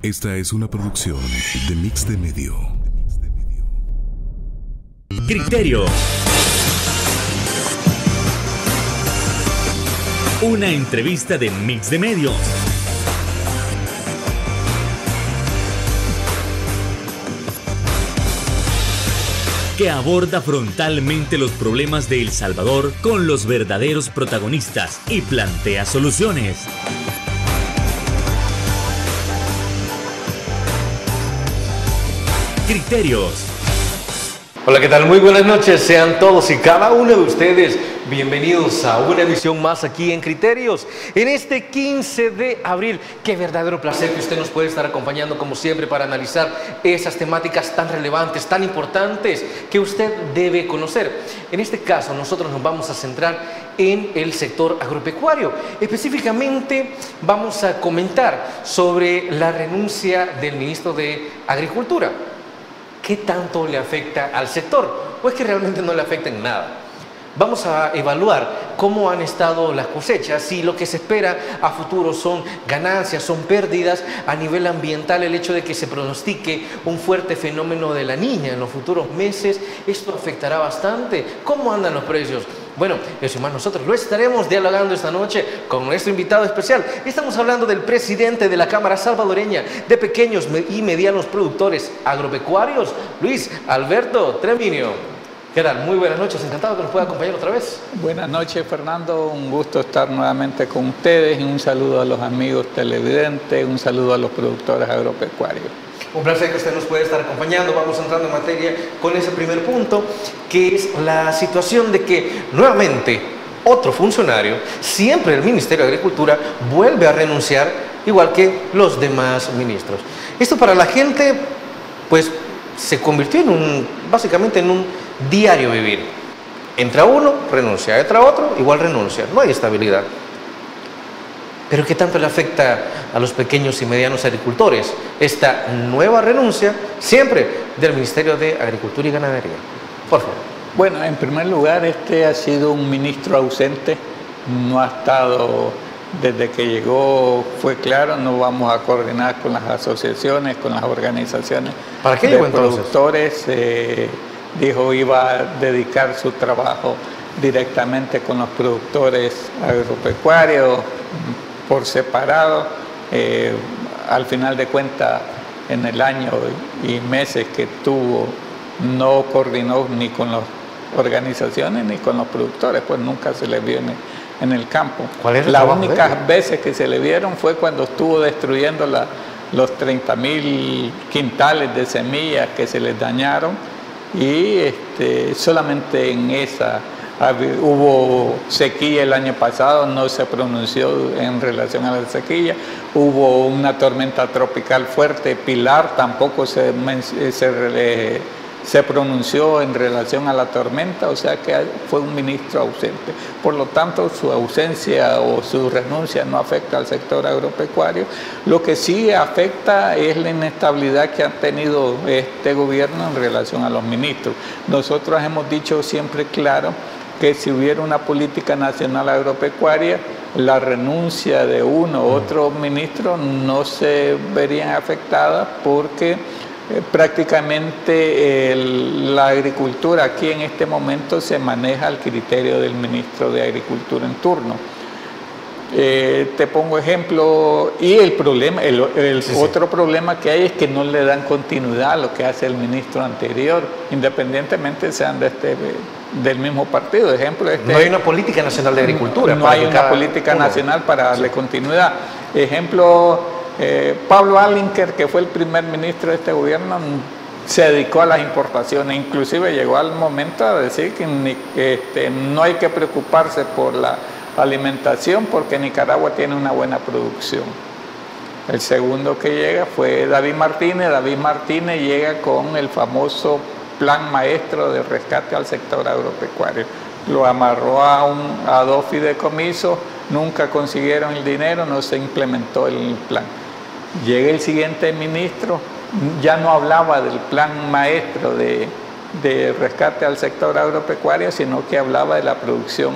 Esta es una producción de Mix de Medio. Criterio. Una entrevista de Mix de Medios. Que aborda frontalmente los problemas de El Salvador con los verdaderos protagonistas y plantea soluciones. Criterios. Hola, ¿qué tal? Muy buenas noches, sean todos y cada uno de ustedes bienvenidos a una emisión más aquí en Criterios. En este 15 de abril, qué verdadero placer que usted nos puede estar acompañando como siempre para analizar esas temáticas tan relevantes, tan importantes que usted debe conocer. En este caso, nosotros nos vamos a centrar en el sector agropecuario. Específicamente, vamos a comentar sobre la renuncia del ministro de Agricultura. ¿Qué tanto le afecta al sector? ¿O es que realmente no le afecta en nada? Vamos a evaluar cómo han estado las cosechas, si lo que se espera a futuro son ganancias, son pérdidas a nivel ambiental, el hecho de que se pronostique un fuerte fenómeno de la Niña en los futuros meses, esto afectará bastante. ¿Cómo andan los precios? Bueno, eso y más nosotros lo estaremos dialogando esta noche con nuestro invitado especial. Estamos hablando del presidente de la Cámara Salvadoreña de Pequeños y Medianos Productores Agropecuarios, Luis Alberto Treviño. ¿Qué tal? Muy buenas noches, encantado que nos pueda acompañar otra vez. Buenas noches, Fernando, un gusto estar nuevamente con ustedes y un saludo a los amigos televidentes, un saludo a los productores agropecuarios. Un placer que usted nos pueda estar acompañando. Vamos entrando en materia con ese primer punto, que es la situación de que nuevamente otro funcionario, siempre del Ministerio de Agricultura, vuelve a renunciar, igual que los demás ministros. Esto para la gente, pues, se convirtió básicamente en un diario vivir. Entra uno, renuncia, entra otro, igual renuncia. No hay estabilidad. Pero ¿qué tanto le afecta a los pequeños y medianos agricultores esta nueva renuncia, siempre del Ministerio de Agricultura y Ganadería? Por favor. Bueno, en primer lugar, este ha sido un ministro ausente, no ha estado desde que llegó, fue claro, no vamos a coordinar con las asociaciones, con las organizaciones. ¿Para qué de llegó entonces? Productores, dijo iba a dedicar su trabajo directamente con los productores agropecuarios, por separado. Al final de cuentas, en el año y meses que tuvo, no coordinó ni con las organizaciones ni con los productores, pues nunca se le vio en el campo. ¿Cuál es el Las trabajo únicas veces que se le vieron fue cuando estuvo destruyendo los 30.000 quintales de semillas que se les dañaron, y solamente en esa hubo sequía el año pasado, no se pronunció en relación a la sequía. Hubo una tormenta tropical fuerte, Pilar, tampoco se pronunció en relación a la tormenta, o sea que fue un ministro ausente. Por lo tanto, su ausencia o su renuncia no afecta al sector agropecuario. Lo que sí afecta es la inestabilidad que ha tenido este gobierno en relación a los ministros. Nosotros hemos dicho siempre claro que si hubiera una política nacional agropecuaria, la renuncia de uno u otro ministro no se verían afectadas, porque prácticamente la agricultura aquí en este momento se maneja al criterio del ministro de Agricultura en turno. Te pongo ejemplo, y el problema, otro problema que hay es que no le dan continuidad a lo que hace el ministro anterior, independientemente sean del mismo partido. Ejemplo, no hay una política nacional de agricultura. No hay una política nacional para darle continuidad. Ejemplo, Pablo Alinker, que fue el primer ministro de este gobierno, se dedicó a las importaciones, inclusive llegó al momento a decir que no hay que preocuparse por la alimentación porque Nicaragua tiene una buena producción. El segundo que llega fue David Martínez. David Martínez llega con el famoso plan maestro de rescate al sector agropecuario. Lo amarró a dos fideicomisos, nunca consiguieron el dinero, no se implementó el plan. Llega el siguiente ministro, ya no hablaba del plan maestro de rescate al sector agropecuario, sino que hablaba de la producción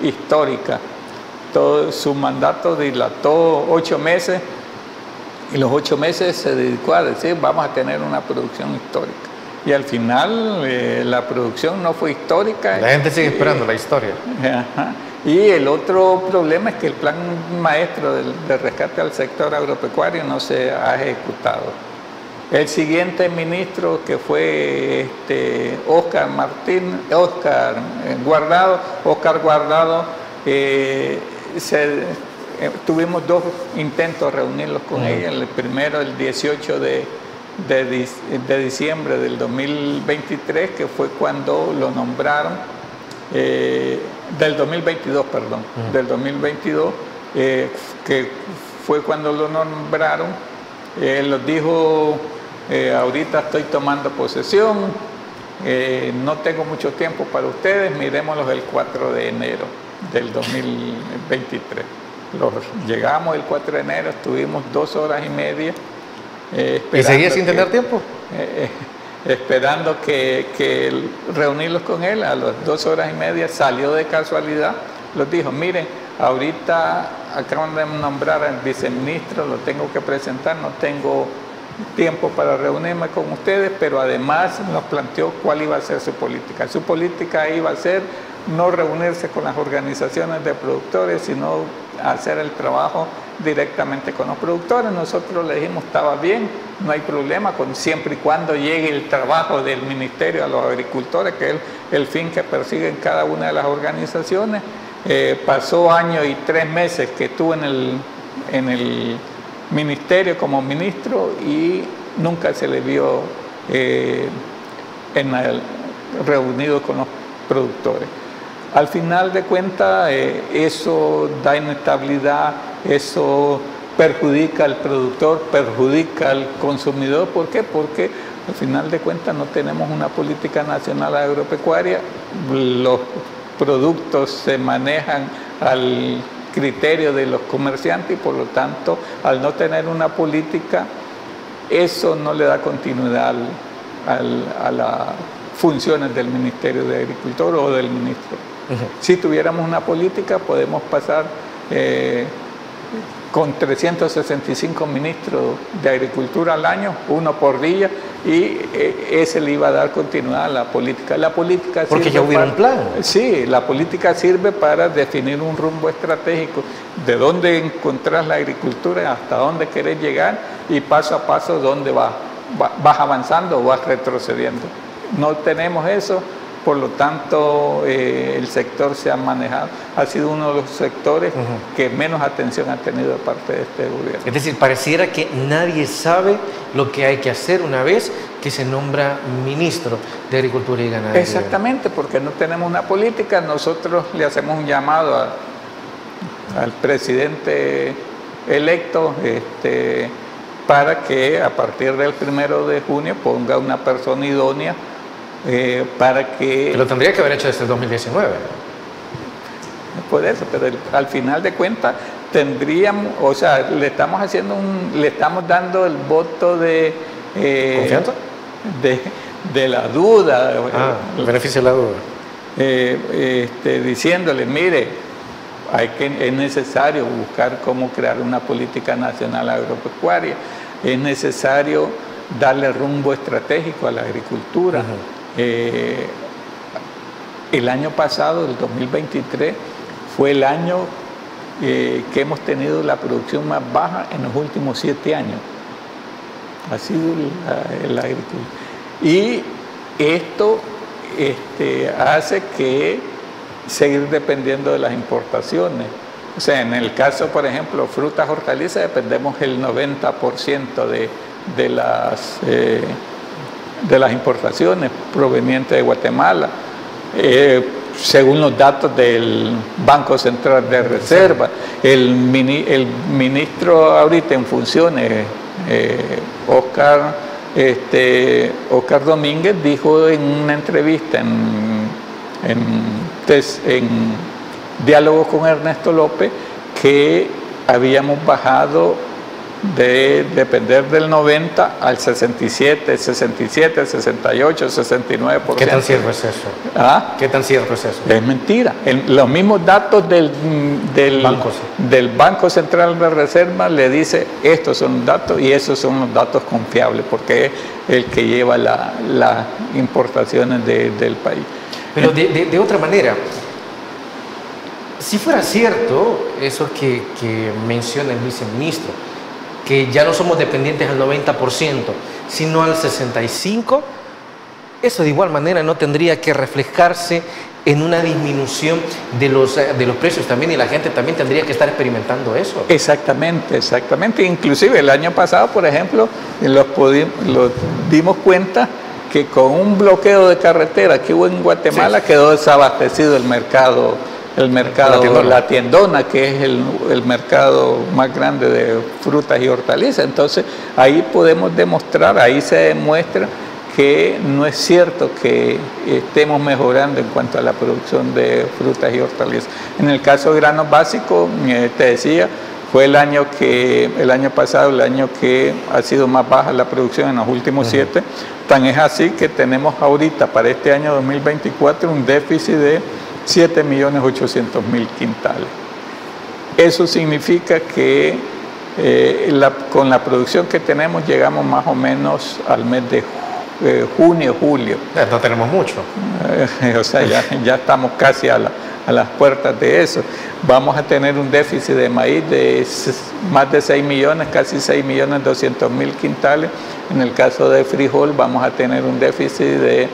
histórica. Todo su mandato dilató 8 meses Y los 8 meses se dedicó a decir, vamos a tener una producción histórica. Y al final la producción no fue histórica. La gente sigue esperando la historia. Ajá. Y el otro problema es que el plan maestro de rescate al sector agropecuario no se ha ejecutado. El siguiente ministro, que fue Óscar Guardado, tuvimos 2 intentos de reunirlos con ella. El primero, el 18 de diciembre del 2023, que fue cuando lo nombraron, del 2022, perdón, del 2022, que fue cuando lo nombraron. Nos dijo, ahorita estoy tomando posesión, no tengo mucho tiempo para ustedes, miremoslos el 4 de enero del 2023. Llegamos el 4 de enero, estuvimos 2 horas y media. ¿Y seguía sin tener tiempo? Esperando que reunirlos con él. A las 2 horas y media salió de casualidad, los dijo, miren, ahorita acaban de nombrar al viceministro, lo tengo que presentar, no tengo tiempo para reunirme con ustedes, pero además nos planteó cuál iba a ser su política. Su política iba a ser no reunirse con las organizaciones de productores, sino hacer el trabajo directamente con los productores. Nosotros le dijimos, estaba bien, no hay problema, siempre y cuando llegue el trabajo del ministerio a los agricultores, que es el fin que persiguen cada una de las organizaciones. Pasó 1 año y 3 meses que estuve en el ministerio como ministro y nunca se le vio reunido con los productores. Al final de cuentas, eso da inestabilidad, eso perjudica al productor, perjudica al consumidor. ¿Por qué? Porque al final de cuentas no tenemos una política nacional agropecuaria, los productos se manejan al criterio de los comerciantes y por lo tanto, al no tener una política, eso no le da continuidad a las funciones del Ministerio de Agricultura o del ministro. Si tuviéramos una política, podemos pasar con 365 ministros de Agricultura al año, 1 por día, y ese le iba a dar continuidad a la política. La política porque ya hubiera un plan. Sí, la política sirve para definir un rumbo estratégico, de dónde encontrar la agricultura, hasta dónde querés llegar, y paso a paso dónde vas avanzando o vas retrocediendo. No tenemos eso. Por lo tanto, el sector se ha manejado, ha sido uno de los sectores que menos atención ha tenido de parte de este gobierno. Es decir, pareciera que nadie sabe lo que hay que hacer una vez que se nombra ministro de Agricultura y Ganadería. Exactamente, porque no tenemos una política. Nosotros le hacemos un llamado al presidente electo para que a partir del 1 de junio ponga una persona idónea para que... Lo tendría que haber hecho desde el 2019. Por eso, pero al final de cuentas tendríamos, o sea, le estamos dando el voto de... ¿Confianza? De la duda. El beneficio de la duda. Diciéndole, mire, es necesario buscar cómo crear una política nacional agropecuaria, es necesario darle rumbo estratégico a la agricultura. El año pasado, el 2023, fue el año que hemos tenido la producción más baja en los últimos 7 años. Ha sido la agricultura. Y esto hace que seguir dependiendo de las importaciones. O sea, en el caso, por ejemplo, frutas, hortalizas, dependemos el 90% de las importaciones provenientes de Guatemala, según los datos del Banco Central de Reserva. El ministro ahorita en funciones, Óscar Domínguez, dijo en una entrevista en Diálogo con Ernesto López que habíamos bajado de depender del 90 al 67, 68, 69%. ¿Qué tan cierto es eso? ¿Ah? ¿Qué tan cierto es eso? Es mentira. Los mismos datos del Banco Central de Reserva le dice estos son los datos y esos son los datos confiables porque es el que lleva las importaciones del país. Pero de otra manera, si fuera cierto eso que menciona el viceministro, que ya no somos dependientes al 90%, sino al 65%, eso de igual manera no tendría que reflejarse en una disminución de los precios también, y la gente también tendría que estar experimentando eso. Exactamente, exactamente. Inclusive el año pasado, por ejemplo, los dimos cuenta que con un bloqueo de carretera que hubo en Guatemala, sí, quedó desabastecido el mercado, la tiendona, que es el mercado más grande de frutas y hortalizas. Entonces ahí podemos demostrar, ahí se demuestra que no es cierto que estemos mejorando en cuanto a la producción de frutas y hortalizas. En el caso de granos básicos, te decía, fue el año pasado el año que ha sido más baja la producción en los últimos 7. Tan es así que tenemos ahorita para este año 2024 un déficit de 7.800.000 quintales. Eso significa que con la producción que tenemos llegamos más o menos al mes de junio, julio. No tenemos mucho. O sea, ya estamos casi a las puertas de eso. Vamos a tener un déficit de maíz de más de 6 millones, casi 6.200.000 quintales. En el caso de frijol vamos a tener un déficit de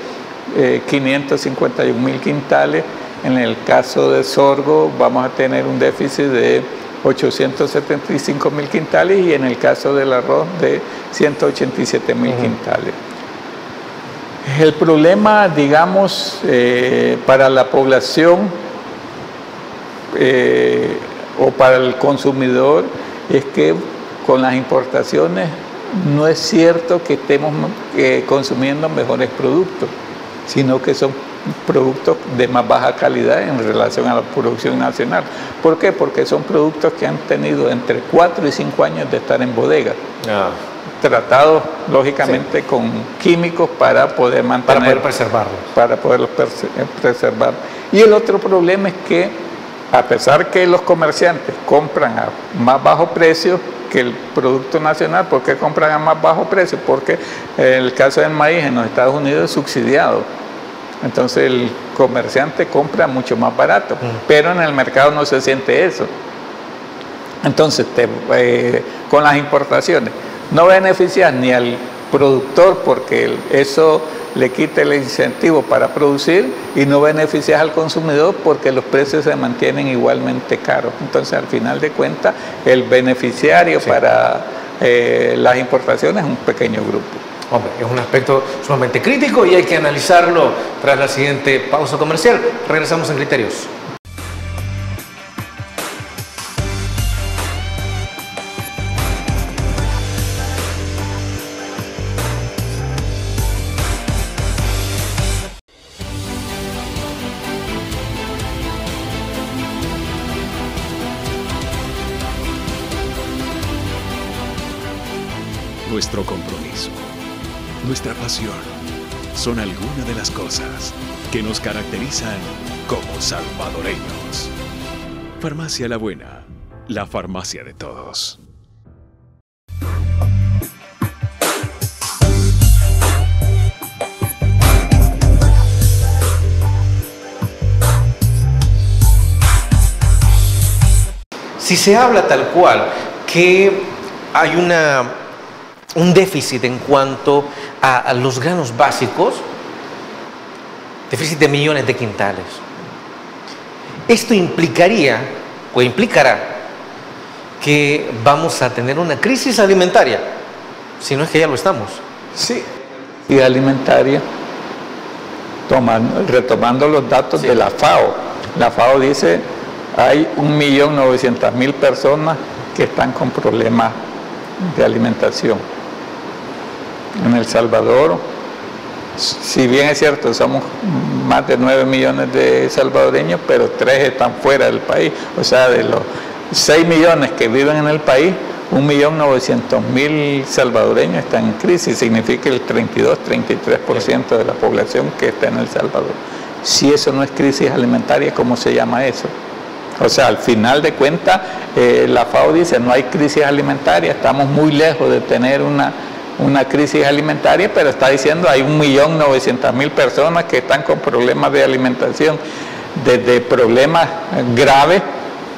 551.000 quintales. En el caso de sorgo vamos a tener un déficit de 875.000 quintales y en el caso del arroz de 187.000 quintales. El problema, digamos, para la población o para el consumidor es que con las importaciones no es cierto que estemos consumiendo mejores productos, sino que son productos de más baja calidad en relación a la producción nacional. ¿Por qué? Porque son productos que han tenido entre 4 y 5 años de estar en bodega. Tratados lógicamente con químicos para poder mantener, para poderlos preservar. Y el otro problema es que a pesar que los comerciantes compran a más bajo precio que el producto nacional, ¿por qué compran a más bajo precio? Porque el caso del maíz en los Estados Unidos es subsidiado. Entonces el comerciante compra mucho más barato, pero en el mercado no se siente eso. Entonces con las importaciones no beneficias ni al productor porque eso le quita el incentivo para producir y no beneficias al consumidor porque los precios se mantienen igualmente caros. Entonces al final de cuentas el beneficiario para las importaciones es un pequeño grupo. Hombre, es un aspecto sumamente crítico y hay que analizarlo tras la siguiente pausa comercial. Regresamos en Criterios. Nuestro compromiso, nuestra pasión, son algunas de las cosas que nos caracterizan como salvadoreños. Farmacia La Buena, la farmacia de todos. Si se habla tal cual que hay un déficit en cuanto a los granos básicos, déficit de millones de quintales. Esto implicaría o implicará que vamos a tener una crisis alimentaria, si no es que ya lo estamos. Sí, y alimentaria, retomando los datos de la FAO. La FAO dice hay 1.900.000 personas que están con problemas de alimentación. En El Salvador, si bien es cierto, somos más de 9 millones de salvadoreños, pero 3 están fuera del país. O sea, de los 6 millones que viven en el país, 1.900.000 salvadoreños están en crisis, significa el 32-33% de la población que está en El Salvador. Si eso no es crisis alimentaria, ¿cómo se llama eso? O sea, al final de cuentas, la FAO dice no hay crisis alimentaria, estamos muy lejos de tener una crisis alimentaria, pero está diciendo hay 1.900.000 personas que están con problemas de alimentación, desde problemas graves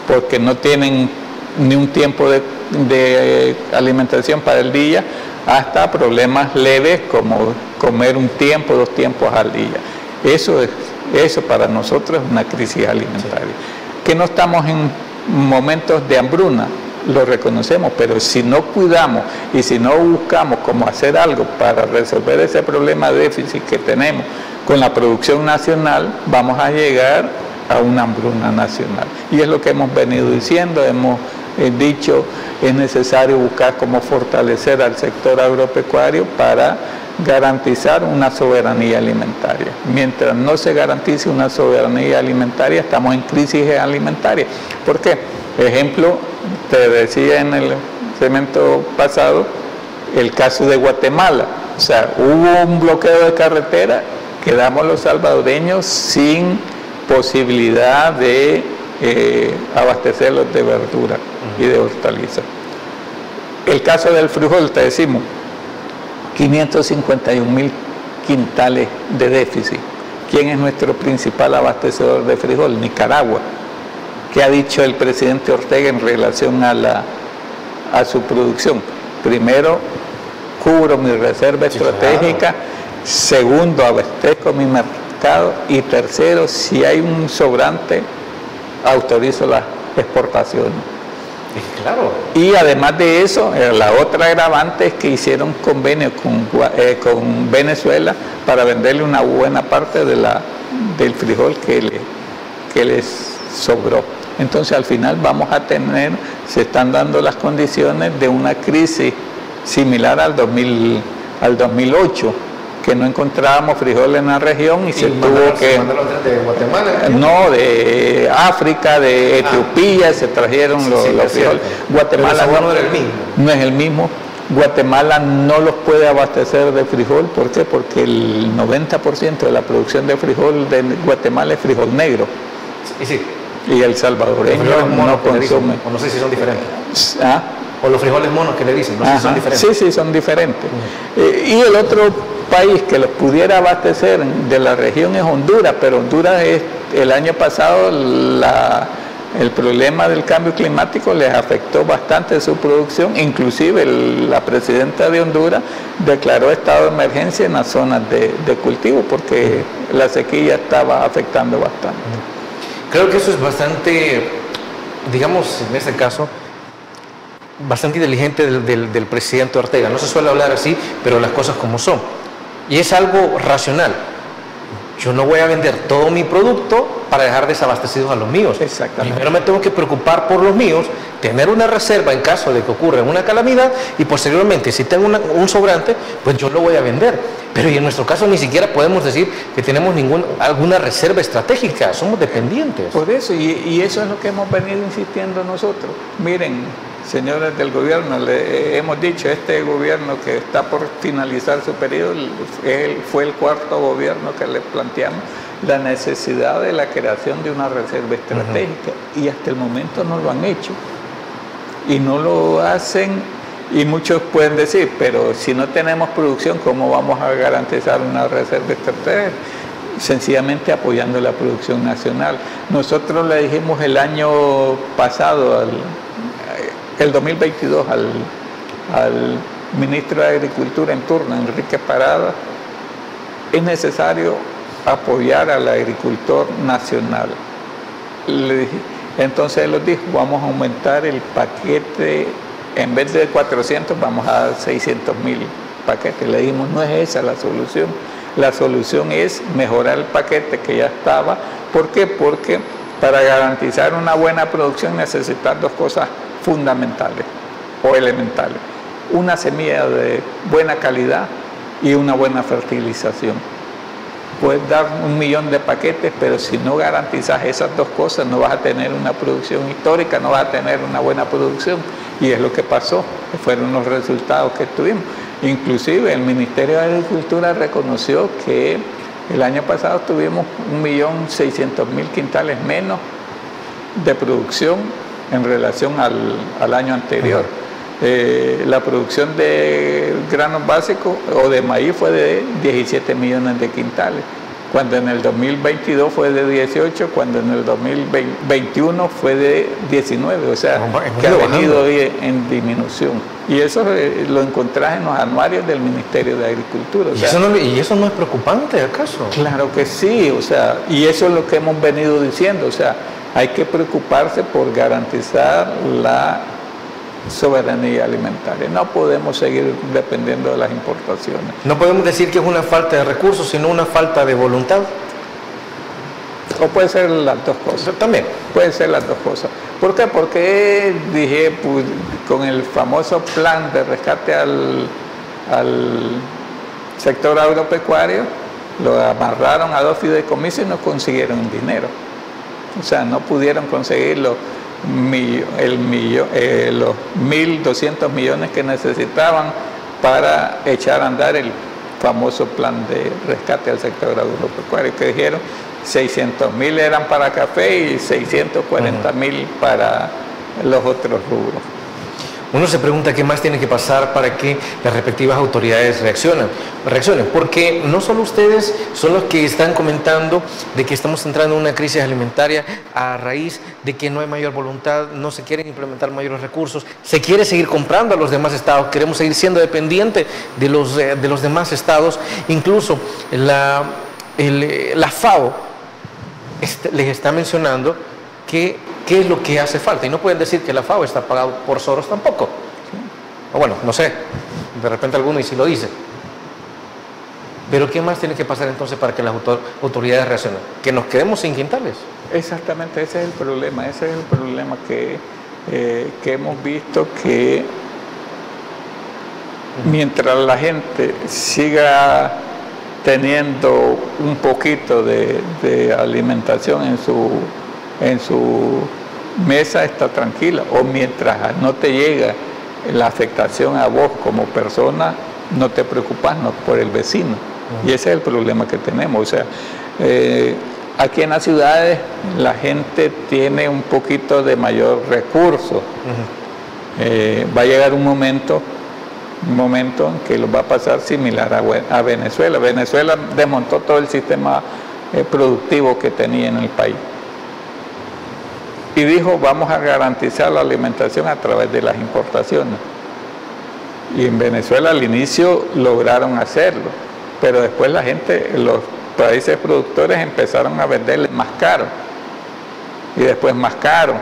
porque no tienen ni un tiempo de alimentación para el día, hasta problemas leves como comer un tiempo, 2 tiempos al día. Eso para nosotros es una crisis alimentaria. Sí. Que no estamos en momentos de hambruna, lo reconocemos, pero si no cuidamos y si no buscamos cómo hacer algo para resolver ese problema de déficit que tenemos con la producción nacional, vamos a llegar a una hambruna nacional. Y es lo que hemos venido diciendo, hemos dicho, es necesario buscar cómo fortalecer al sector agropecuario para garantizar una soberanía alimentaria. Mientras no se garantice una soberanía alimentaria, estamos en crisis alimentaria. ¿Por qué? Ejemplo, te decía en el segmento pasado, el caso de Guatemala. O sea, hubo un bloqueo de carretera, quedamos los salvadoreños sin posibilidad de abastecerlos de verdura y de hortalizas. El caso del frijol, te decimos, 551.000 quintales de déficit. ¿Quién es nuestro principal abastecedor de frijol? Nicaragua. ¿Qué ha dicho el presidente Ortega en relación a su producción? Primero, cubro mi reserva estratégica. Claro. Segundo, abastezco mi mercado. Y tercero, si hay un sobrante, autorizo las exportaciones. Claro. Y además de eso, la otra agravante es que hicieron convenio con Venezuela para venderle una buena parte del frijol que les sobró. Entonces al final vamos a se están dando las condiciones de una crisis similar al 2008, que no encontrábamos frijol en la región y se tuvo que... ¿De Guatemala? No, de África, de Etiopía, se trajeron los frijoles. Guatemala no es el mismo. Guatemala no los puede abastecer de frijol. ¿Por qué? Porque el 90% de la producción de frijol de Guatemala es frijol negro. Sí. Y el salvadoreño no consume. O no sé si son diferentes. ¿Ah? O los frijoles monos que le dicen, no sé si son diferentes. Sí, son diferentes. Y el otro país que los pudiera abastecer de la región es Honduras, pero Honduras el año pasado el problema del cambio climático les afectó bastante su producción, inclusive la presidenta de Honduras declaró estado de emergencia en las zonas de cultivo porque la sequía estaba afectando bastante. Creo que eso es bastante, digamos, en este caso, bastante inteligente del presidente Ortega. No se suele hablar así, pero las cosas como son. Y es algo racional. Yo no voy a vender todo mi producto para dejar desabastecidos a los míos. Exactamente. Primero me tengo que preocupar por los míos, tener una reserva en caso de que ocurra una calamidad y posteriormente, si tengo un sobrante, pues yo lo voy a vender. Pero y en nuestro caso ni siquiera podemos decir que tenemos alguna reserva estratégica, somos dependientes. Por eso, y eso es lo que hemos venido insistiendo nosotros. Miren, señores del gobierno, le hemos dicho, este gobierno que está por finalizar su periodo, fue el cuarto gobierno que le planteamos la necesidad de la creación de una reserva estratégica, y hasta el momento no lo han hecho. Y no lo hacen, y muchos pueden decir, pero si no tenemos producción, ¿cómo vamos a garantizar una reserva estratégica? Sencillamente apoyando la producción nacional. Nosotros le dijimos el año pasado, el 2022, al ministro de Agricultura en turno, Enrique Parada, es necesario apoyar al agricultor nacional. Entonces él nos dijo, vamos a aumentar el paquete, en vez de 400 vamos a dar 600.000 paquetes. Le dijimos, no es esa la solución. La solución es mejorar el paquete que ya estaba. ¿Por qué? Porque para garantizar una buena producción necesitas dos cosas fundamentales o elementales: una semilla de buena calidad y una buena fertilización. Puedes dar 1.000.000 de paquetes, pero si no garantizas esas dos cosas, no vas a tener una producción histórica, no vas a tener una buena producción. Y es lo que pasó, que fueron los resultados que tuvimos. Inclusive el Ministerio de Agricultura reconoció que el año pasado tuvimos 1.600.000 quintales menos de producción en relación al año anterior. La producción de granos básicos o de maíz fue de 17 millones de quintales, cuando en el 2022 fue de 18, cuando en el 2021 fue de 19, o sea, que ha venido en disminución. Y eso lo encontrás en los anuarios del Ministerio de Agricultura. O sea, ¿Y eso no es preocupante, acaso? Claro que sí, o sea, y eso es lo que hemos venido diciendo, o sea, hay que preocuparse por garantizar la soberanía alimentaria. No podemos seguir dependiendo de las importaciones. No podemos decir que es una falta de recursos, sino una falta de voluntad. O puede ser las dos cosas. También. Puede ser las dos cosas. ¿Por qué? Porque dije, pues, con el famoso plan de rescate al sector agropecuario, lo amarraron a 2 fideicomisos y no consiguieron el dinero. O sea, no pudieron conseguir los 1.200 millones que necesitaban para echar a andar el famoso plan de rescate al sector agropecuario, que dijeron 600.000 eran para café y 640.000 para los otros rubros. Uno se pregunta qué más tiene que pasar para que las respectivas autoridades reaccionen, porque no solo ustedes son los que están comentando de que estamos entrando en una crisis alimentaria a raíz de que no hay mayor voluntad, no se quieren implementar mayores recursos, se quiere seguir comprando a los demás estados, queremos seguir siendo dependientes de los demás estados, incluso la FAO les está mencionando qué es lo que hace falta. Y no pueden decir que la FAO está pagado por Soros tampoco. O bueno, no sé, de repente alguno y si lo dice. Pero ¿qué más tiene que pasar entonces para que las autoridades reaccionen? ¿Que nos quedemos sin quintales? Exactamente, ese es el problema. Ese es el problema que hemos visto, que mientras la gente siga teniendo un poquito de alimentación en su mesa, está tranquila, o mientras no te llega la afectación a vos como persona, no te preocupas por el vecino. Y ese es el problema que tenemos. O sea, aquí en las ciudades la gente tiene un poquito de mayor recurso. Va a llegar un momento en que lo va a pasar similar a Venezuela. Venezuela desmontó todo el sistema productivo que tenía en el país. Y dijo, vamos a garantizar la alimentación a través de las importaciones. Y en Venezuela al inicio lograron hacerlo, pero después la gente, los países productores empezaron a venderles más caro, y después más caro,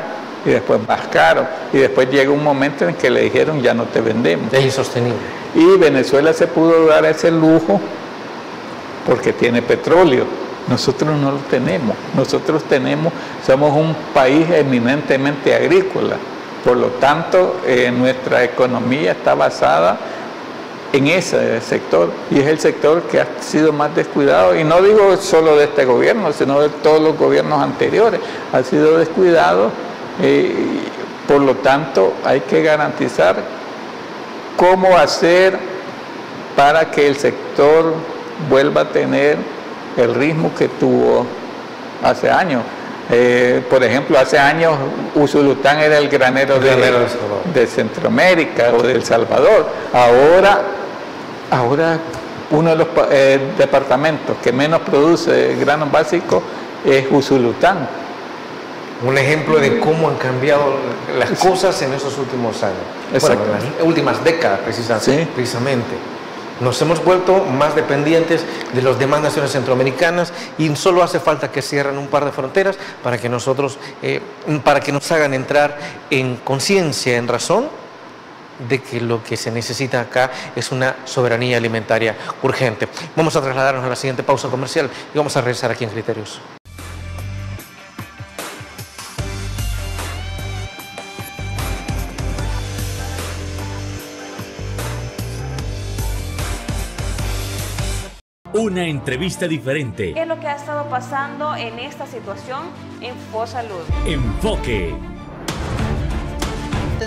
y después más caro, y después llega un momento en que le dijeron, ya no te vendemos. Es insostenible. Y Venezuela se pudo dar ese lujo porque tiene petróleo. Nosotros no lo tenemos. Nosotros somos un país eminentemente agrícola. Por lo tanto, nuestra economía está basada en ese sector, y es el sector que ha sido más descuidado, y no digo solo de este gobierno, sino de todos los gobiernos anteriores. Ha sido descuidado, por lo tanto hay que garantizar cómo hacer para que el sector vuelva a tener el ritmo que tuvo hace años. Por ejemplo, hace años Usulután era el granero de Centroamérica o de El Salvador. Ahora uno de los departamentos que menos produce granos básicos es Usulután. Un ejemplo de cómo han cambiado las cosas en esos últimos años. Bueno, en las últimas décadas precisamente. Nos hemos vuelto más dependientes de las demás naciones centroamericanas, y solo hace falta que cierren un par de fronteras para que nos hagan entrar en conciencia, en razón, de que lo que se necesita acá es una soberanía alimentaria urgente. Vamos a trasladarnos a la siguiente pausa comercial y vamos a regresar aquí en Criterios. Una entrevista diferente. ¿Qué es lo que ha estado pasando en esta situación en FOSalud? Enfoque.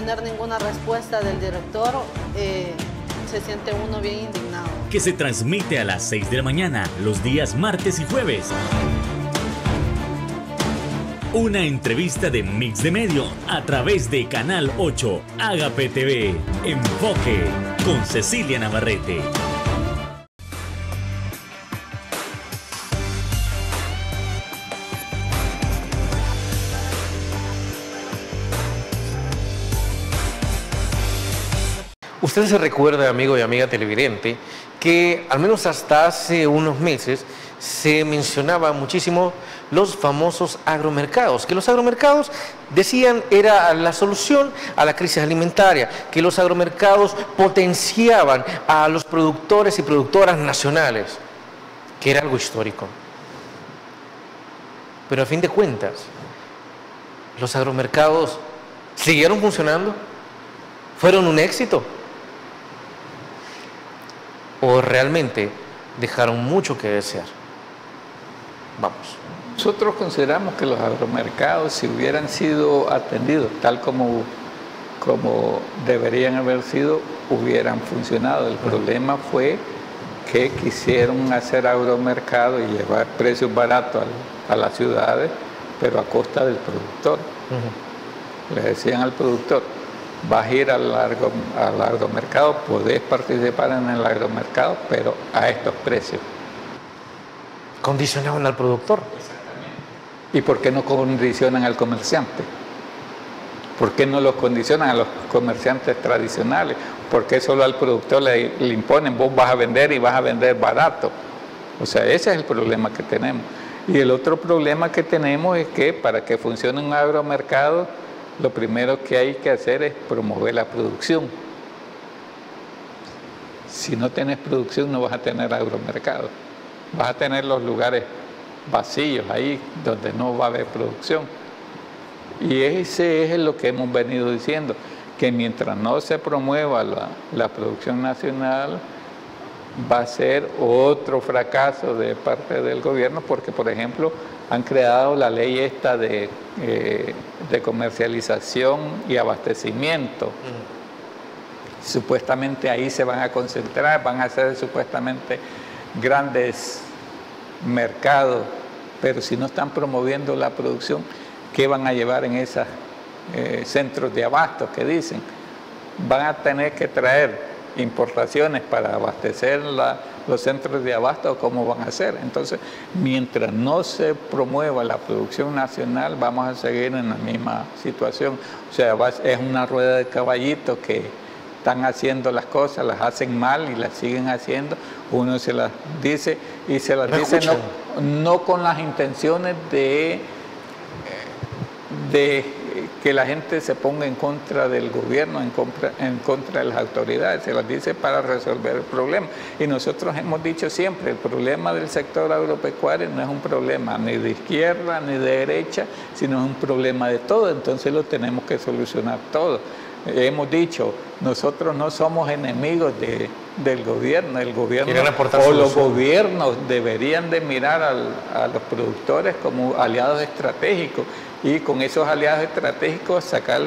tener ninguna respuesta del director, se siente uno bien indignado. Que se transmite a las 6 de la mañana, los días martes y jueves. Una entrevista de Mix de Medio a través de Canal 8, Agape TV, Enfoque, con Cecilia Navarrete. Usted se recuerda, amigo y amiga televidente, que al menos hasta hace unos meses se mencionaba muchísimo los famosos agromercados, que los agromercados, decían, era la solución a la crisis alimentaria, que los agromercados potenciaban a los productores y productoras nacionales, que era algo histórico. Pero a fin de cuentas, los agromercados siguieron funcionando, fueron un éxito, o realmente dejaron mucho que desear. Vamos. Nosotros consideramos que los agromercados, si hubieran sido atendidos tal como deberían haber sido, hubieran funcionado. El problema fue que quisieron hacer agromercados y llevar precios baratos a las ciudades, pero a costa del productor. Le decían al productor: vas a ir al agromercado, podés participar en el agromercado, pero a estos precios. Condicionaban al productor. ¿Y por qué no condicionan al comerciante? ¿Por qué no los condicionan a los comerciantes tradicionales? ¿Por qué solo al productor le imponen, vos vas a vender y vas a vender barato? O sea, ese es el problema que tenemos. Y el otro problema que tenemos es que para que funcione un agromercado, lo primero que hay que hacer es promover la producción. Si no tienes producción, no vas a tener agromercado. Vas a tener los lugares vacíos ahí donde no va a haber producción. Y ese es lo que hemos venido diciendo, que mientras no se promueva la producción nacional, va a ser otro fracaso de parte del gobierno, porque, por ejemplo, han creado la ley esta de comercialización y abastecimiento. Supuestamente ahí se van a concentrar, van a ser supuestamente grandes mercados, pero si no están promoviendo la producción, ¿qué van a llevar en esos centros de abasto que dicen? Van a tener que traer importaciones para abastecer los centros de abasto. ¿Cómo van a hacer? Entonces, mientras no se promueva la producción nacional, vamos a seguir en la misma situación. O sea, es una rueda de caballito que están haciendo las cosas, las hacen mal y las siguen haciendo. Uno se las dice y se las dice no con las intenciones de que la gente se ponga en contra del gobierno, en contra de las autoridades, se las dice para resolver el problema. Y nosotros hemos dicho siempre, el problema del sector agropecuario no es un problema ni de izquierda ni de derecha, sino es un problema de todo, entonces lo tenemos que solucionar todo. Hemos dicho, nosotros no somos enemigos del gobierno, el gobierno o los gobiernos deberían de mirar a los productores como aliados estratégicos y con esos aliados estratégicos sacar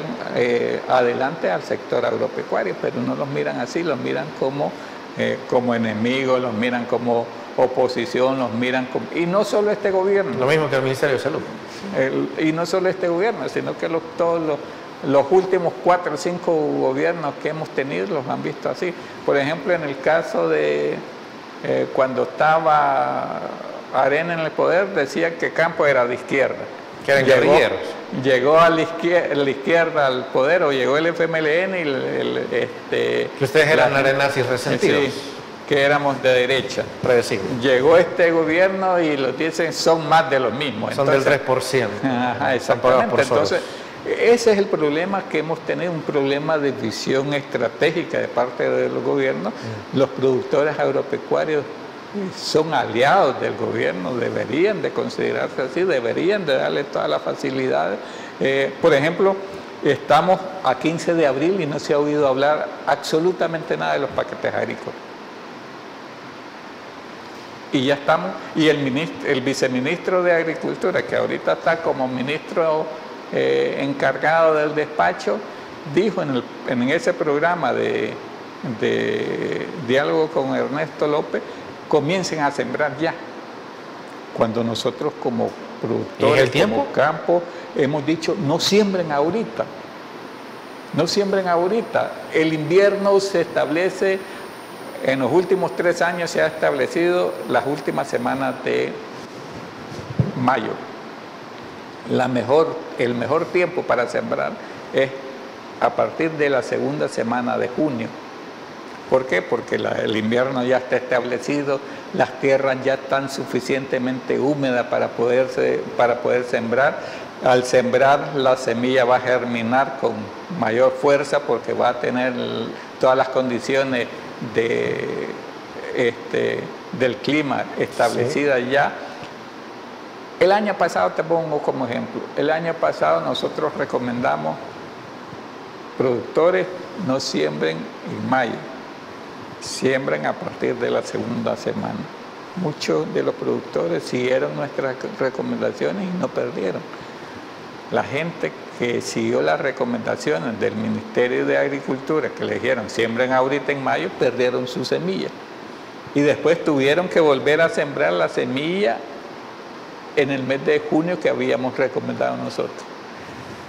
adelante al sector agropecuario, pero no los miran así, los miran como enemigos, los miran como oposición, los miran como... Y no solo este gobierno. Lo mismo que el Ministerio de Salud. Y no solo este gobierno, sino que todos los últimos 4 o 5 gobiernos que hemos tenido los han visto así. Por ejemplo, en el caso de cuando estaba Arena en el poder, decía que Campos era de izquierda. Que eran guerrilleros. Llegó a la izquierda al poder, o llegó el FMLN y que ustedes eran arenazis resentidos. Sí, que éramos de derecha. Predecible. Llegó este gobierno y los dicen son más de los mismos. Son entonces, del 3%. Ajá, exactamente. Entonces, ese es el problema que hemos tenido, un problema de visión estratégica de parte del gobierno. Los productores agropecuarios son aliados del gobierno, deberían de considerarse así, deberían de darle todas las facilidades. Por ejemplo, estamos a 15 de abril y no se ha oído hablar absolutamente nada de los paquetes agrícolas. Y ya estamos, y el viceministro de Agricultura, que ahorita está como ministro encargado del despacho, dijo en ese programa de diálogo con Ernesto López, comiencen a sembrar ya. Cuando nosotros como productores, como campo, hemos dicho, no siembren ahorita. No siembren ahorita. El invierno se establece, en los últimos 3 años se ha establecido las últimas semanas de mayo. El mejor tiempo para sembrar es a partir de la segunda semana de junio. ¿Por qué? Porque el invierno ya está establecido, las tierras ya están suficientemente húmedas para poder sembrar. Al sembrar, la semilla va a germinar con mayor fuerza porque va a tener todas las condiciones del clima establecidas ya. El año pasado, te pongo como ejemplo, el año pasado nosotros recomendamos productores no siembren en mayo, siembren a partir de la segunda semana. Muchos de los productores siguieron nuestras recomendaciones y no perdieron. La gente que siguió las recomendaciones del Ministerio de Agricultura, que le dijeron siembren ahorita en mayo, perdieron su semilla. Y después tuvieron que volver a sembrar la semilla en el mes de junio que habíamos recomendado nosotros.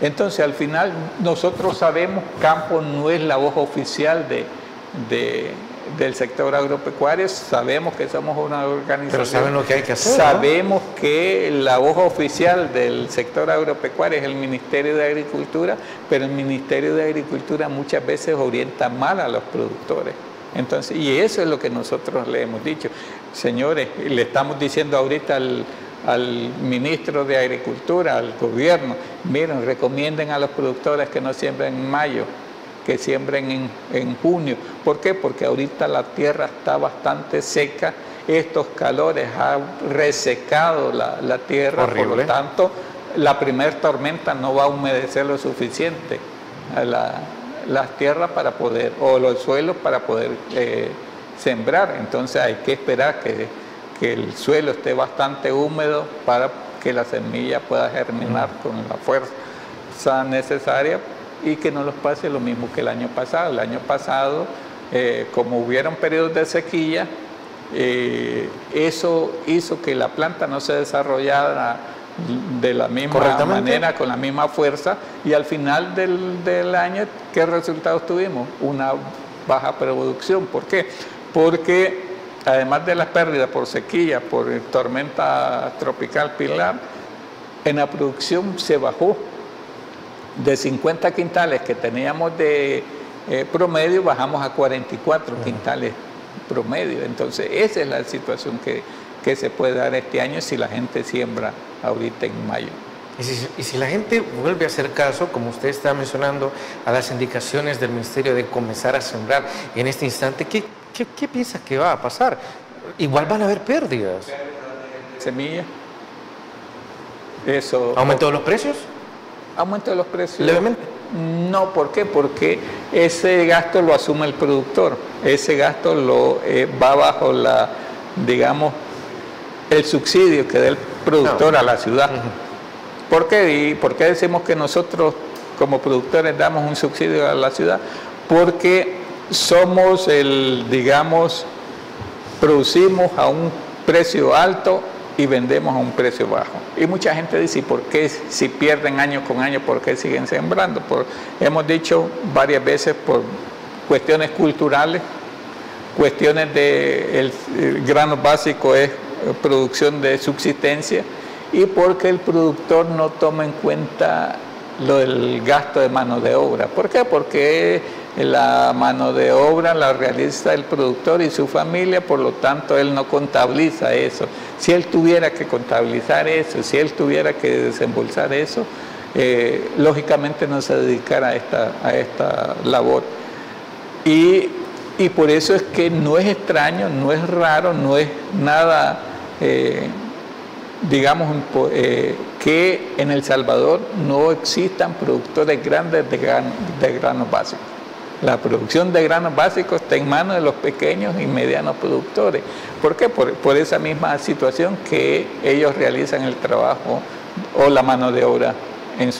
Entonces, al final, nosotros sabemos, campo no es la voz oficial del sector agropecuario, sabemos que somos una organización. Pero saben lo que hay que hacer, sabemos, ¿no?, que la voz oficial del sector agropecuario es el Ministerio de Agricultura, pero el Ministerio de Agricultura muchas veces orienta mal a los productores. Entonces, y eso es lo que nosotros le hemos dicho. Señores, le estamos diciendo ahorita al ministro de Agricultura, al gobierno, miren, recomienden a los productores que no siembren en mayo, que siembren en junio. ¿Por qué? Porque ahorita la tierra está bastante seca, estos calores han resecado la tierra. Horrible. Por lo tanto, la primera tormenta no va a humedecer lo suficiente a las tierras para poder, o los suelos para poder sembrar. Entonces hay que esperar que el suelo esté bastante húmedo para que la semilla pueda germinar con la fuerza necesaria y que no nos pase lo mismo que el año pasado. El año pasado, como hubieron periodos de sequía, eso hizo que la planta no se desarrollara de la misma manera, con la misma fuerza, y al final del año, ¿qué resultados tuvimos? Una baja producción. ¿Por qué? Porque además de las pérdidas por sequía, por tormenta tropical Pilar, en la producción se bajó. De 50 quintales que teníamos de promedio, bajamos a 44 quintales promedio. Entonces, esa es la situación que se puede dar este año si la gente siembra ahorita en mayo. Y si la gente vuelve a hacer caso, como usted está mencionando, a las indicaciones del Ministerio de comenzar a sembrar en este instante, ¿qué piensa que va a pasar? Igual van a haber pérdidas. Semilla. Eso. ¿Aumento de los precios? Aumento de los precios. ¿Levemente? No, ¿por qué? Porque ese gasto lo asume el productor. Ese gasto va bajo el subsidio que da el productor a la ciudad. ¿Por qué? ¿Y por qué decimos que nosotros como productores damos un subsidio a la ciudad? Porque somos producimos a un precio alto y vendemos a un precio bajo. Y mucha gente dice, ¿por qué si pierden año con año, por qué siguen sembrando? Hemos dicho varias veces por cuestiones culturales, cuestiones el grano básico es producción de subsistencia, y porque el productor no toma en cuenta lo del gasto de mano de obra. ¿Por qué? Porque la mano de obra la realiza el productor y su familia, por lo tanto él no contabiliza eso. Si él tuviera que contabilizar eso, si él tuviera que desembolsar eso, lógicamente no se dedicara a esta labor. Y por eso es que no es extraño, no es raro, no es nada, que en El Salvador no existan productores grandes de granos básicos. La producción de granos básicos está en manos de los pequeños y medianos productores. ¿Por qué? Por esa misma situación que ellos realizan el trabajo o la mano de obra en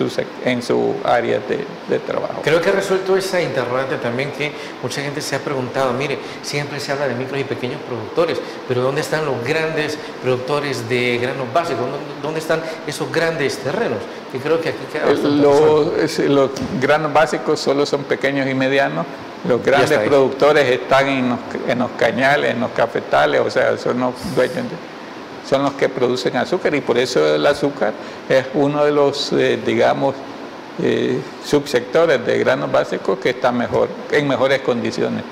su área de trabajo. Creo que ha resuelto esa interrogante también que mucha gente se ha preguntado. Mire, siempre se habla de micros y pequeños productores, pero ¿dónde están los grandes productores de granos básicos? ¿Dónde están esos grandes terrenos? Y creo que aquí queda bastante los granos básicos solo son pequeños y medianos. Los grandes productores están en los cañales, en los cafetales, o sea, son los dueños son los que producen azúcar, y por eso el azúcar es uno de los, subsectores de granos básicos que está en mejores condiciones.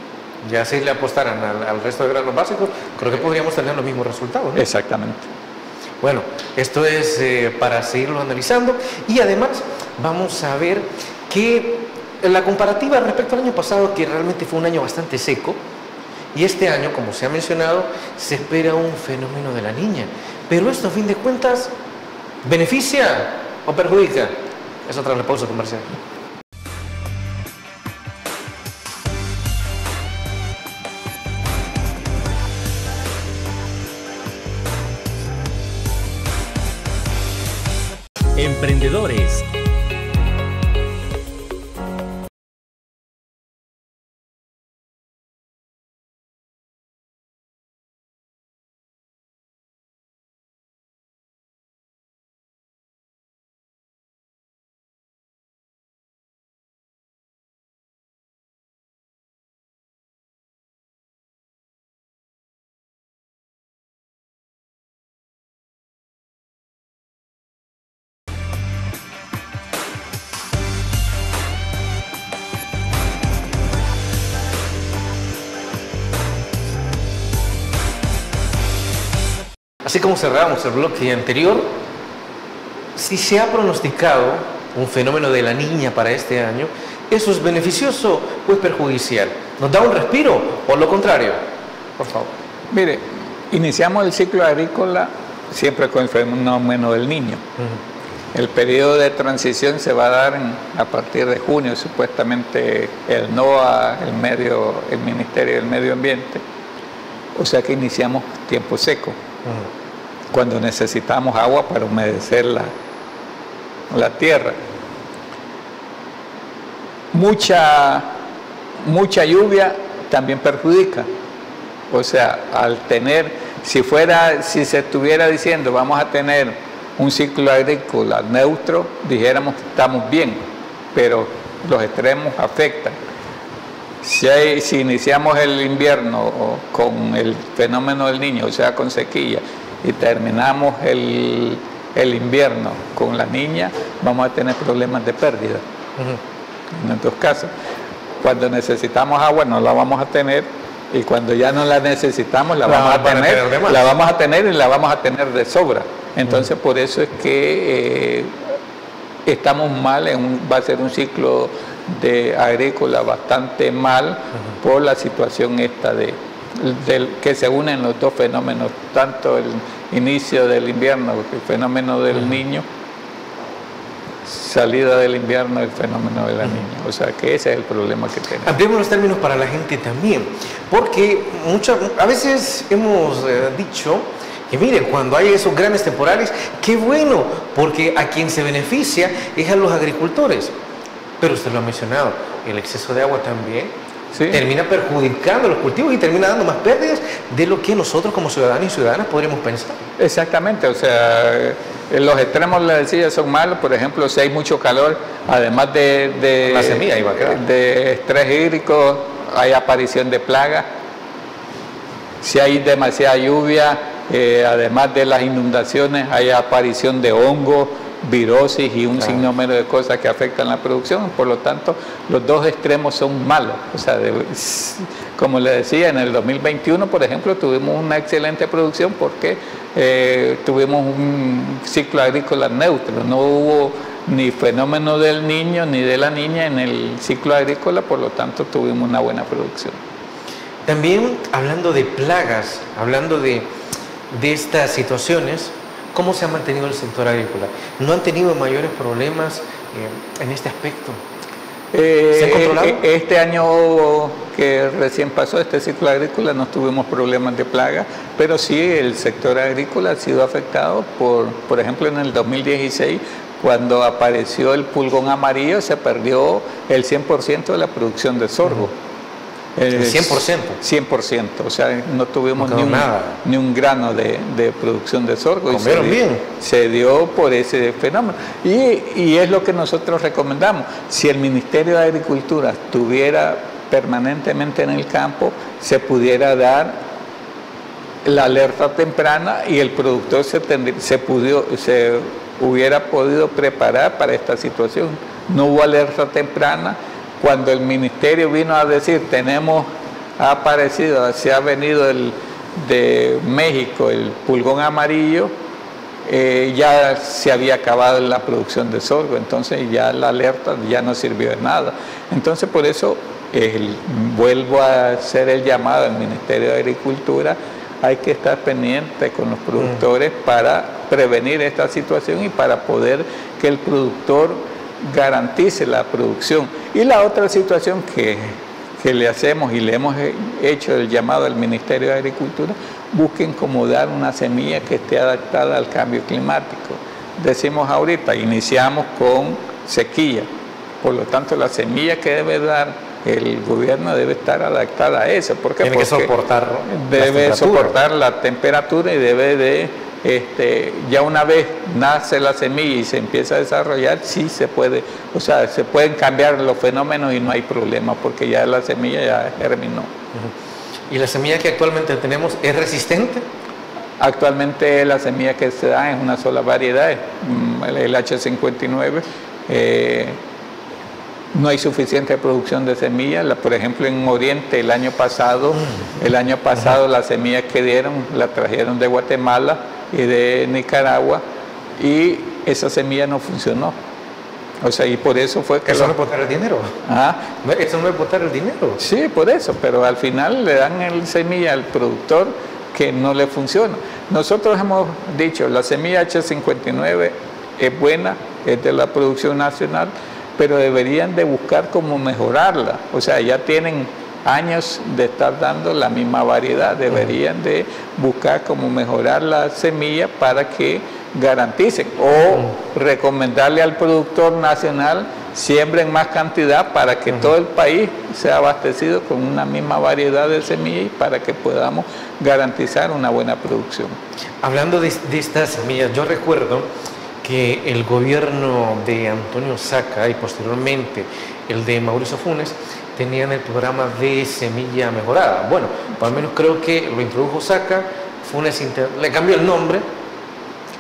Ya si le apostaran al resto de granos básicos, creo que podríamos tener los mismos resultados, ¿no? Exactamente. Bueno, esto es para seguirlo analizando, y además vamos a ver que la comparativa respecto al año pasado, que realmente fue un año bastante seco, y este año, como se ha mencionado, se espera un fenómeno de la niña. Pero esto, a fin de cuentas, ¿beneficia o perjudica? Eso tras la pausa comercial. Emprendedores. Así como cerramos el bloque anterior, si se ha pronosticado un fenómeno de la niña para este año, ¿eso es beneficioso o es perjudicial? ¿Nos da un respiro o lo contrario? Por favor. Mire, iniciamos el ciclo agrícola siempre con el fenómeno del niño. El periodo de transición se va a dar a partir de junio, supuestamente el NOAA, el Ministerio del Medio Ambiente. O sea que iniciamos tiempo seco, cuando necesitamos agua para humedecer la tierra. Mucha lluvia también perjudica. O sea, si se estuviera diciendo vamos a tener un ciclo agrícola neutro, dijéramos que estamos bien, pero los extremos afectan. Si iniciamos el invierno con el fenómeno del niño, o sea, con sequía, y terminamos el invierno con la niña, vamos a tener problemas de pérdida. En estos casos, cuando necesitamos agua no la vamos a tener, y cuando ya no la necesitamos la vamos a tener y la vamos a tener de sobra. Entonces por eso es que estamos mal, va a ser un ciclo de agrícola bastante mal por la situación esta que se unen los dos fenómenos, tanto el inicio del invierno, el fenómeno del niño, salida del invierno, el fenómeno de la niña. O sea que ese es el problema que tenemos. Ampliemos los términos para la gente también, porque a veces hemos dicho que miren, cuando hay esos grandes temporales, qué bueno, porque a quien se beneficia es a los agricultores. Pero usted lo ha mencionado, el exceso de agua también termina perjudicando los cultivos y termina dando más pérdidas de lo que nosotros como ciudadanos y ciudadanas podríamos pensar. Exactamente, o sea, los extremos, les decía, son malos. Por ejemplo, si hay mucho calor, además la semilla iba a quedar. De estrés hídrico, hay aparición de plagas. Si hay demasiada lluvia, además de las inundaciones, hay aparición de hongos, virosis y un sinnúmero de cosas que afectan la producción. Por lo tanto, los dos extremos son malos. O sea, como le decía, en el 2021, por ejemplo, tuvimos una excelente producción porque tuvimos un ciclo agrícola neutro. No hubo ni fenómeno del niño ni de la niña en el ciclo agrícola, por lo tanto tuvimos una buena producción. También hablando de plagas, hablando de estas situaciones, ¿cómo se ha mantenido el sector agrícola? ¿No han tenido mayores problemas en este aspecto? ¿Se ha controlado? Este año que recién pasó, este ciclo agrícola, no tuvimos problemas de plaga, pero sí el sector agrícola ha sido afectado por ejemplo, en el 2016, cuando apareció el pulgón amarillo se perdió el 100% de la producción de sorgo. ¿El 100%? 100%, o sea, no tuvimos No ni un grano de producción de sorgo. ¿Comieron bien? Se dio por ese fenómeno. Y es lo que nosotros recomendamos. Si el Ministerio de Agricultura estuviera permanentemente en el campo, se pudiera dar la alerta temprana y el productor se hubiera podido preparar para esta situación. No hubo alerta temprana. Cuando el ministerio vino a decir, se ha venido de México el pulgón amarillo, ya se había acabado la producción de sorgo, entonces ya la alerta ya no sirvió de nada. Entonces por eso vuelvo a hacer el llamado al Ministerio de Agricultura. Hay que estar pendiente con los productores para prevenir esta situación y para poder que el productor garantice la producción. Y la otra situación que le hacemos y le hemos hecho el llamado al Ministerio de Agricultura, busquen cómo dar una semilla que esté adaptada al cambio climático. Decimos ahorita, iniciamos con sequía, por lo tanto la semilla que debe dar el gobierno debe estar adaptada a eso. ¿Por qué? Tiene que soportar la temperatura y debe de, ya una vez nace la semilla y se empieza a desarrollar, sí se puede, o sea, se pueden cambiar los fenómenos y no hay problema porque ya la semilla ya germinó. ¿Y la semilla que actualmente tenemos es resistente? Actualmente la semilla que se da es una sola variedad, el H59. No hay suficiente producción de semillas. Por ejemplo, en Oriente el año pasado la semilla que dieron la trajeron de Guatemala y de Nicaragua y esa semilla no funcionó. O sea, y por eso fue que... ¿Eso no es botar el dinero? ¿Ah? ¿Eso no es botar el dinero? Sí, por eso, pero al final le dan el semilla al productor que no le funciona. Nosotros hemos dicho, la semilla H59 es buena, es de la producción nacional, pero deberían de buscar cómo mejorarla. O sea, ya tienen años de estar dando la misma variedad, deberían de buscar cómo mejorar la semilla para que garanticen o recomendarle al productor nacional siembren más cantidad para que todo el país sea abastecido con una misma variedad de semillas y para que podamos garantizar una buena producción. Hablando de estas semillas, yo recuerdo que el gobierno de Antonio Saca y posteriormente el de Mauricio Funes tenían el programa de semilla mejorada. Bueno, al menos creo que lo introdujo Saca, Funes le cambió el nombre,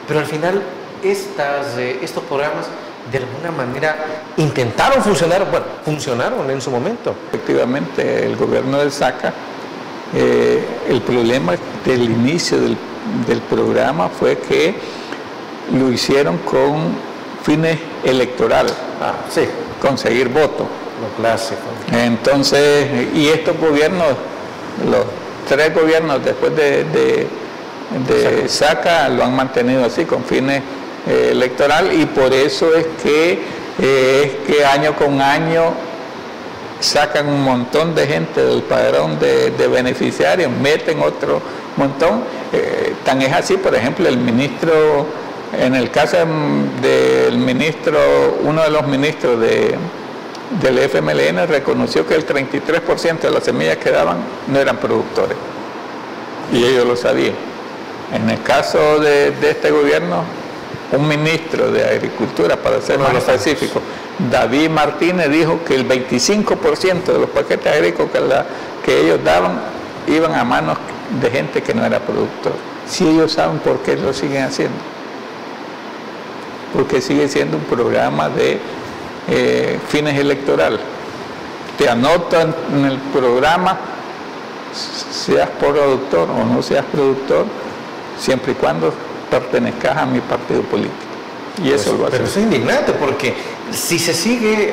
pero al final estos programas de alguna manera intentaron funcionar, bueno, funcionaron en su momento. Efectivamente, el gobierno de Saca, el problema del inicio del programa fue que lo hicieron con fines electorales, sí, conseguir votos. Lo clásico. Entonces, y estos gobiernos, los tres gobiernos después de Saca lo han mantenido así, con fines electorales, y por eso es que año con año sacan un montón de gente del padrón de beneficiarios, meten otro montón. Tan es así, por ejemplo, el ministro, en el caso del ministro, uno de los ministros del FMLN reconoció que el 33% de las semillas que daban no eran productores, y ellos lo sabían. En el caso de este gobierno, un ministro de Agricultura, para ser más específico, David Martínez, dijo que el 25% de los paquetes agrícolas que ellos daban iban a manos de gente que no era productor. Si ellos saben por qué lo siguen haciendo, porque sigue siendo un programa de fines electorales. Te anotan en el programa, seas productor o no seas productor, siempre y cuando pertenezcas a mi partido político. Y eso lo hace. Pero eso es indignante, porque si se sigue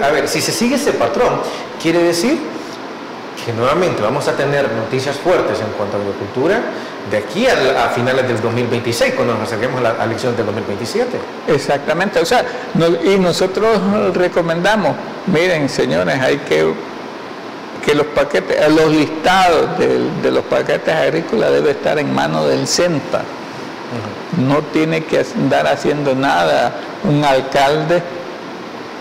ese patrón, quiere decir que nuevamente vamos a tener noticias fuertes en cuanto a agricultura de aquí a finales del 2026, cuando nos acerquemos a la elección del 2027. Exactamente, o sea, y nosotros recomendamos, miren señores, hay que los paquetes, los listados de los paquetes agrícolas debe estar en manos del CENTA. No tiene que andar haciendo nada un alcalde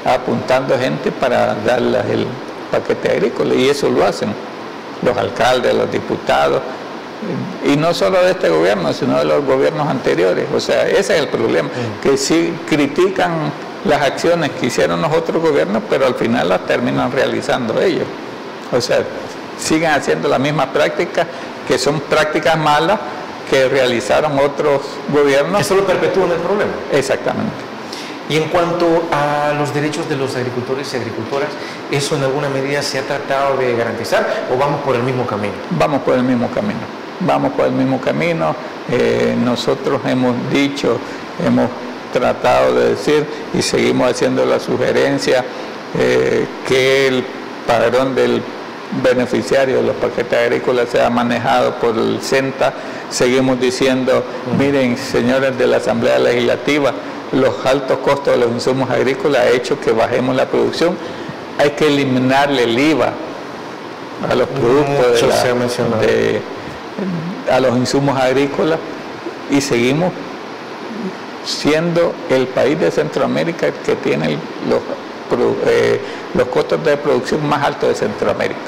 apuntando gente para darles el paquete agrícola, y eso lo hacen los alcaldes, los diputados, y no solo de este gobierno, sino de los gobiernos anteriores. O sea, ese es el problema, que sí critican las acciones que hicieron los otros gobiernos, pero al final las terminan realizando ellos. O sea, siguen haciendo la misma práctica, que son prácticas malas que realizaron otros gobiernos. Que solo perpetúan el problema. Exactamente. Y en cuanto a los derechos de los agricultores y agricultoras, ¿eso en alguna medida se ha tratado de garantizar o vamos por el mismo camino? Vamos por el mismo camino. Vamos por el mismo camino. Nosotros hemos dicho, hemos tratado de decir y seguimos haciendo la sugerencia que el padrón del beneficiario de los paquetes agrícolas sea manejado por el CENTA. Seguimos diciendo, miren, señores de la Asamblea Legislativa, los altos costos de los insumos agrícolas ha hecho que bajemos la producción. Hay que eliminarle el IVA a los productos a los insumos agrícolas, y seguimos siendo el país de Centroamérica que tiene los costos de producción más altos de Centroamérica.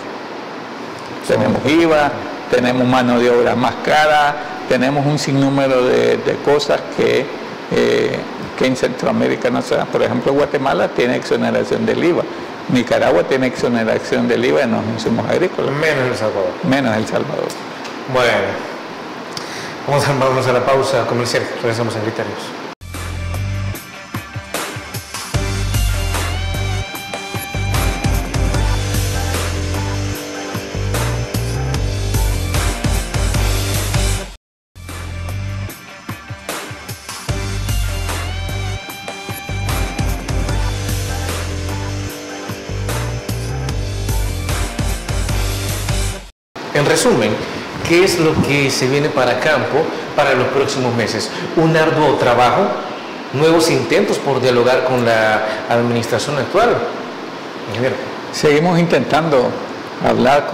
Tenemos IVA, tenemos mano de obra más cara, tenemos un sinnúmero de cosas que en Centroamérica no se dan. Por ejemplo, Guatemala tiene exoneración del IVA, Nicaragua tiene exoneración del IVA en los insumos agrícolas. Menos El Salvador. Menos El Salvador. Bueno, vamos a la pausa comercial, regresamos en Criterios. En resumen, ¿qué es lo que se viene para campo para los próximos meses? Un arduo trabajo, nuevos intentos por dialogar con la administración actual. Ingeniero. Seguimos intentando hablar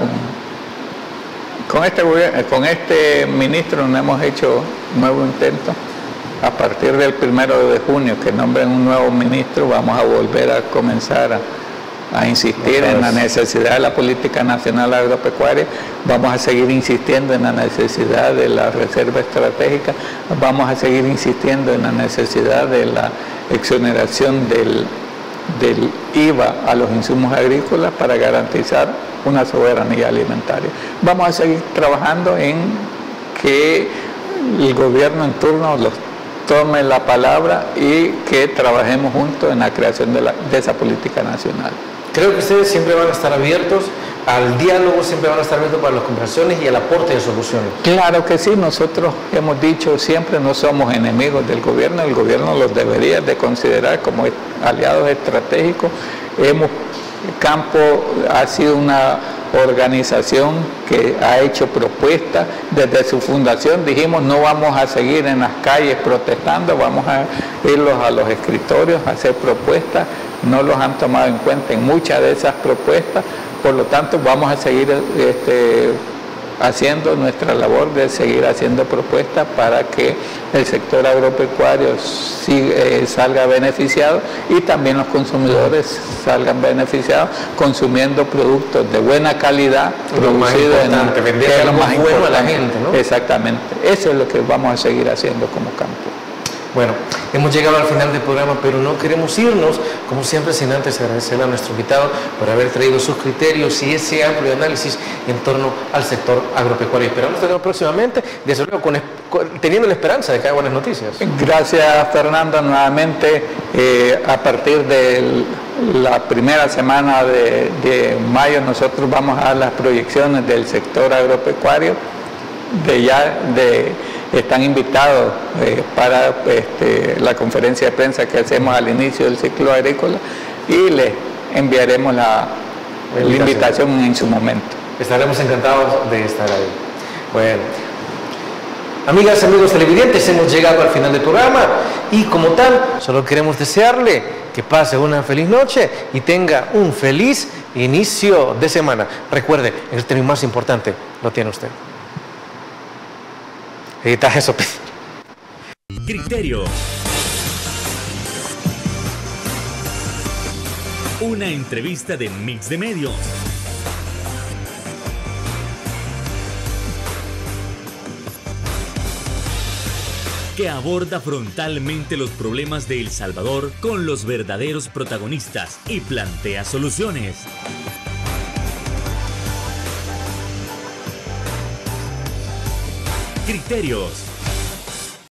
con este ministro. No hemos hecho nuevo intento. A partir del 1 de junio, que nombren un nuevo ministro, vamos a volver a comenzar a insistir en la necesidad de la política nacional agropecuaria. Vamos a seguir insistiendo en la necesidad de la reserva estratégica, vamos a seguir insistiendo en la necesidad de la exoneración del IVA a los insumos agrícolas para garantizar una soberanía alimentaria. Vamos a seguir trabajando en que el gobierno en turno los tome la palabra y que trabajemos juntos en la creación de esa política nacional. Creo que ustedes siempre van a estar abiertos al diálogo, siempre van a estar abiertos para las conversaciones y al aporte de soluciones. Claro que sí, nosotros hemos dicho siempre, no somos enemigos del gobierno, el gobierno los debería de considerar como aliados estratégicos. Campo ha sido una organización que ha hecho propuestas. Desde su fundación dijimos, no vamos a seguir en las calles protestando, vamos a irlos a los escritorios a hacer propuestas. No los han tomado en cuenta en muchas de esas propuestas, por lo tanto vamos a seguir haciendo nuestra labor de seguir haciendo propuestas para que el sector agropecuario salga beneficiado y también los consumidores salgan beneficiados consumiendo productos de buena calidad producidos en lo más bueno a la gente, ¿no? Exactamente, eso es lo que vamos a seguir haciendo como campo. Bueno, hemos llegado al final del programa, pero no queremos irnos, como siempre, sin antes agradecer a nuestro invitado por haber traído sus criterios y ese amplio análisis en torno al sector agropecuario. Esperamos tenerlo próximamente, desde luego teniendo la esperanza de que haya buenas noticias. Gracias, Fernando, nuevamente. A partir de la primera semana de mayo nosotros vamos a dar las proyecciones del sector agropecuario. Están invitados para la conferencia de prensa que hacemos al inicio del ciclo agrícola y les enviaremos la invitación en su momento. Estaremos encantados de estar ahí. Bueno, amigas, amigos televidentes, hemos llegado al final del programa y como tal, solo queremos desearle que pase una feliz noche y tenga un feliz inicio de semana. Recuerde, el tema más importante lo tiene usted. Edita eso. Criterios. Una entrevista de Mix de Medios. Que aborda frontalmente los problemas de El Salvador con los verdaderos protagonistas y plantea soluciones. Criterios.